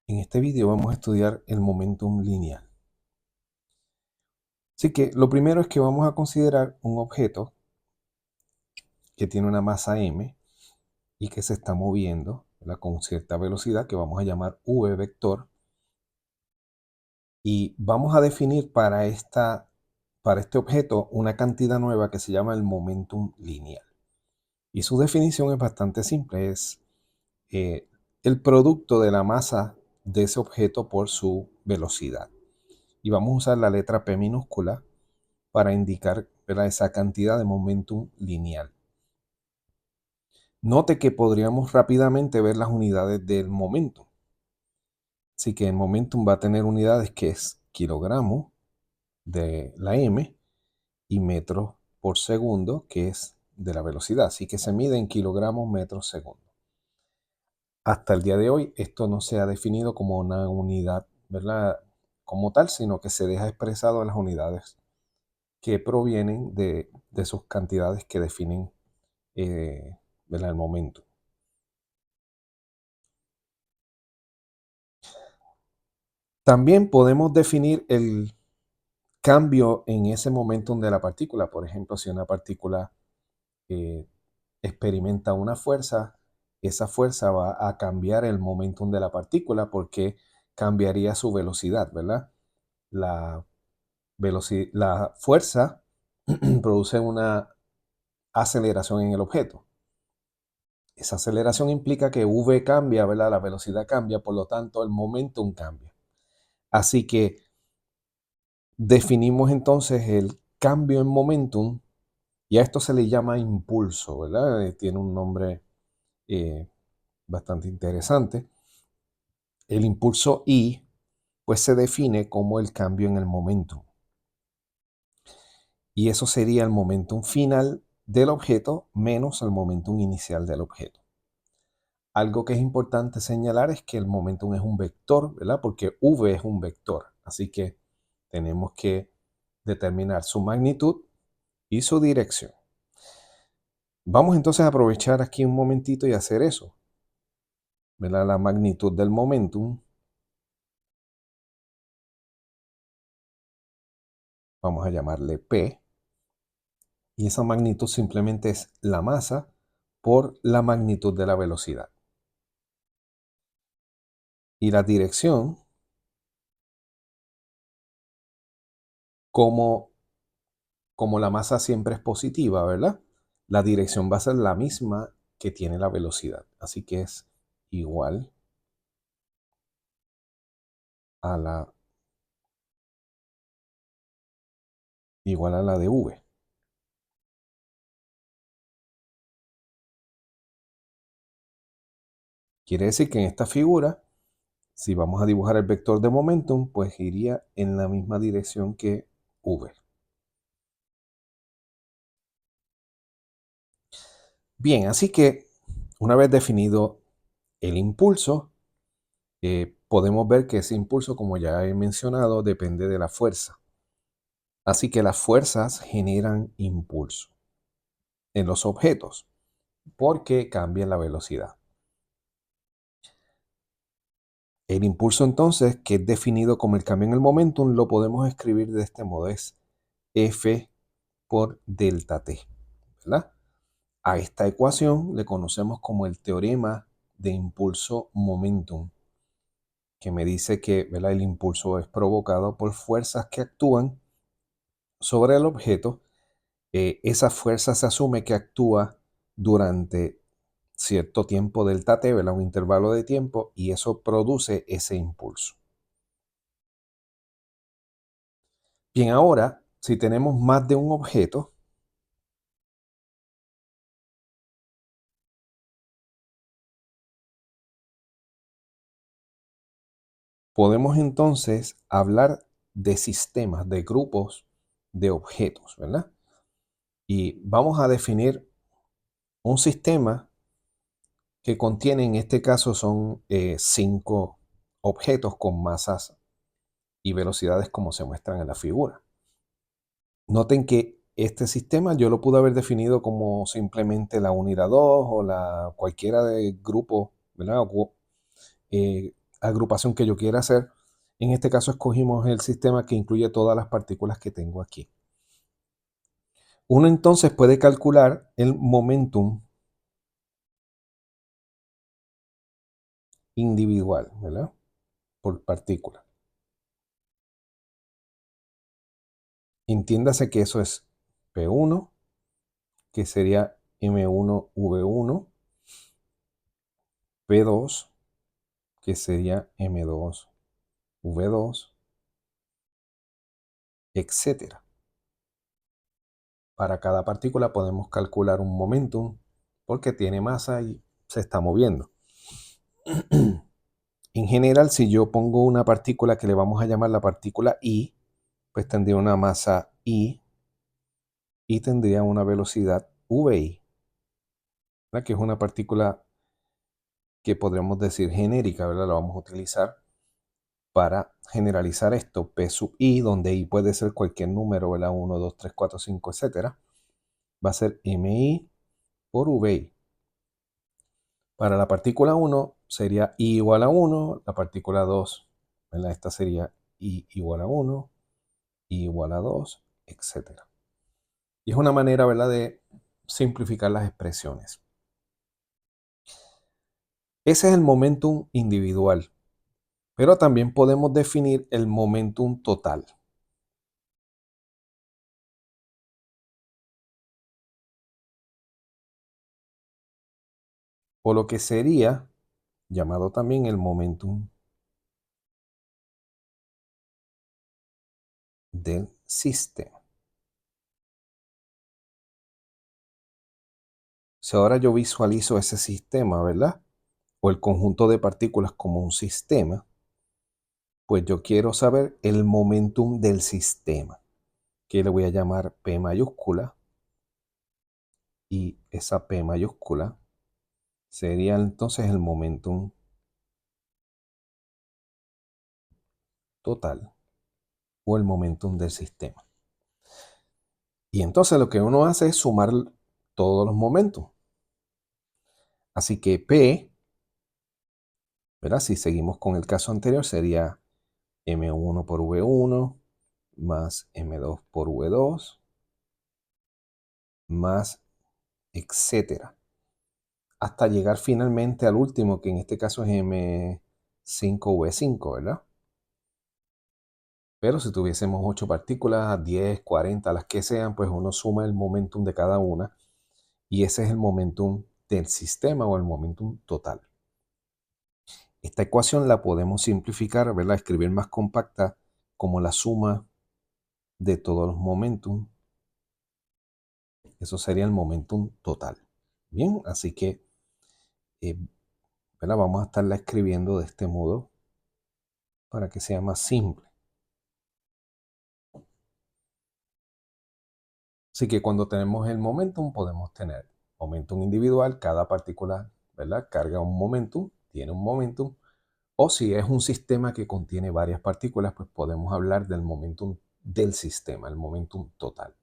En este video vamos a estudiar el momentum lineal. Así que lo primero es que vamos a considerar un objeto que tiene una masa m y que se está moviendo, ¿verdad?, con cierta velocidad que vamos a llamar v vector. Y vamos a definir para este objeto una cantidad nueva que se llama el momentum lineal. Y su definición es bastante simple, es el producto de la masa de ese objeto por su velocidad. Y vamos a usar la letra P minúscula para indicar, ¿verdad?, esa cantidad de momentum lineal. Note que podríamos rápidamente ver las unidades del momentum. Así que el momentum va a tener unidades que es kilogramos de la m y metros por segundo, que es de la velocidad. Así que se mide en kilogramos metros segundo. Hasta el día de hoy esto no se ha definido como una unidad, ¿verdad?, como tal, sino que se deja expresado en las unidades que provienen de sus cantidades que definen el momento. También podemos definir el cambio en ese momentum de la partícula. Por ejemplo, si una partícula experimenta una fuerza, esa fuerza va a cambiar el momentum de la partícula porque cambiaría su velocidad, ¿verdad? La fuerza produce una aceleración en el objeto. Esa aceleración implica que v cambia, ¿verdad? La velocidad cambia, por lo tanto el momentum cambia. Así que definimos entonces el cambio en momentum y a esto se le llama impulso, ¿verdad? Tiene un nombre bastante interesante. El impulso I, pues se define como el cambio en el momentum. Y eso sería el momentum final del objeto menos el momentum inicial del objeto. Algo que es importante señalar es que el momentum es un vector, ¿verdad? Porque v es un vector. Así que tenemos que determinar su magnitud y su dirección. Vamos entonces a aprovechar aquí un momentito y hacer eso, ¿verdad? La magnitud del momentum, vamos a llamarle P, y esa magnitud simplemente es la masa por la magnitud de la velocidad. Y la dirección, como la masa siempre es positiva, ¿verdad? La dirección va a ser la misma que tiene la velocidad. Así que es igual a la de v. Quiere decir que en esta figura, si vamos a dibujar el vector de momentum, pues iría en la misma dirección que v. Bien, así que una vez definido el impulso, podemos ver que ese impulso, como ya he mencionado, depende de la fuerza. Así que las fuerzas generan impulso en los objetos porque cambian la velocidad. El impulso entonces, que es definido como el cambio en el momentum, lo podemos escribir de este modo, es F por delta T, ¿verdad? A esta ecuación le conocemos como el teorema de impulso-momentum, que me dice que, ¿verdad?, el impulso es provocado por fuerzas que actúan sobre el objeto. Esa fuerza se asume que actúa durante cierto tiempo delta t, ¿verdad?, un intervalo de tiempo, y eso produce ese impulso. Bien, ahora, si tenemos más de un objeto, podemos entonces hablar de sistemas, de grupos de objetos, ¿verdad? Y vamos a definir un sistema que contiene, en este caso, son 5 objetos con masas y velocidades como se muestran en la figura. Noten que este sistema yo lo pude haber definido como simplemente la unidad 2 o cualquiera de grupo, ¿verdad?, agrupación que yo quiera hacer. En este caso escogimos el sistema que incluye todas las partículas que tengo aquí. Uno entonces puede calcular el momentum individual, ¿verdad? Por partícula. Entiéndase que eso es P1, que sería M1V1, P2, que sería M2V2, etcétera. Para cada partícula podemos calcular un momentum porque tiene masa y se está moviendo. En general, si yo pongo una partícula que le vamos a llamar la partícula I, pues tendría una masa I y tendría una velocidad VI, ¿verdad? Que es una partícula que podríamos decir genérica, ¿verdad? La vamos a utilizar para generalizar esto, P sub I, donde I puede ser cualquier número, ¿verdad? 1, 2, 3, 4, 5, etcétera. Va a ser MI por VI. Para la partícula 1 sería I igual a 1, la partícula 2, ¿verdad? Esta sería I igual a 1, I igual a 2, etc. Y es una manera, ¿verdad?, de simplificar las expresiones. Ese es el momentum individual, pero también podemos definir el momentum total. O lo que sería llamado también el momentum del sistema. Si ahora yo visualizo ese sistema, ¿verdad? O el conjunto de partículas como un sistema, pues yo quiero saber el momentum del sistema, que le voy a llamar P mayúscula, y esa P mayúscula sería entonces el momentum total o el momentum del sistema. Y entonces lo que uno hace es sumar todos los momentos. Así que P, ¿verdad? Si seguimos con el caso anterior, sería M1 por V1 más M2 por V2 más etcétera. Hasta llegar finalmente al último, que en este caso es M5V5, ¿verdad? Pero si tuviésemos 8 partículas, 10, 40, las que sean, pues uno suma el momentum de cada una y ese es el momentum del sistema o el momentum total. Esta ecuación la podemos simplificar, ¿verdad? Escribir más compacta como la suma de todos los momentum. Eso sería el momentum total. Bien, así que eh, ¿verdad? Vamos a estarla escribiendo de este modo para que sea más simple. Así que cuando tenemos el momentum podemos tener momentum individual, cada partícula, ¿verdad?, carga un momentum, tiene un momentum, o si es un sistema que contiene varias partículas, pues podemos hablar del momentum del sistema, el momentum total.